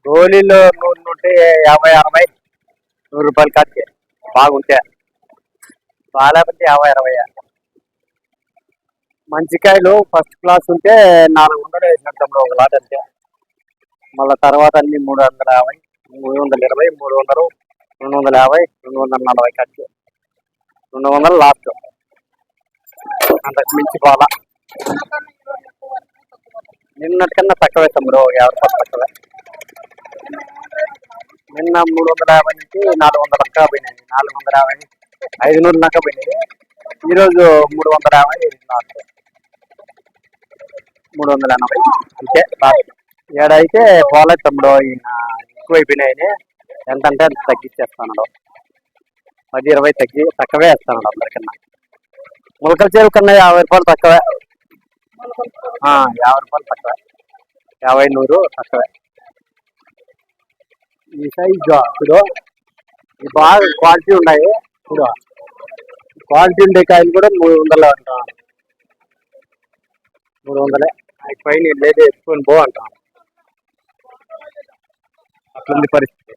గోళీలో 150, 60, 100 రూపాయలు ఖర్చు బాగుంటే, బాగాలేకపోతే 50, 60. మంచి కాయలు ఫస్ట్ క్లాస్ ఉంటే 400 వేసినట్టు ఒక లాట్ అంతే. మళ్ళీ తర్వాత అన్ని 350, 320, 300, 250, 240 ఖర్చు. 200 లాస్ట్, అంతకు మించి పోలా. నిన్నటికన్నా తక్కువే తమ్ముడు, 50 రూపాయలు తక్కువే. నిన్న 350 నుంచి 400 దాకా పోయినాయి, 450, 500 దాకా పోయినాయి. ఈరోజు 350 లాస్ట్, 380 అంతే లాస్ట్. ఏడైతే పోలేదు తమ్ముడు, ఈయన ఎక్కువైపోయినాయని ఎంత అంటే అంత తగ్గించేస్తున్నాడు. 10, 20 తక్కువే వేస్తున్నాడు అందరికన్నా. ములకల చెరువు కన్నా 50 రూపాయలు తక్కువే. 50 రూపాయలు తక్కువే, 50, 100 తక్కువే. ఈ సైజు ఇప్పుడు బాగా క్వాలిటీ ఉన్నాయి. ఇప్పుడు క్వాలిటీ ఉండే కాయలు కూడా 300 అంటాం, 300. పైన లేదు ఎత్తుకొని పో అంటాం, అట్లుంది పరిస్థితి.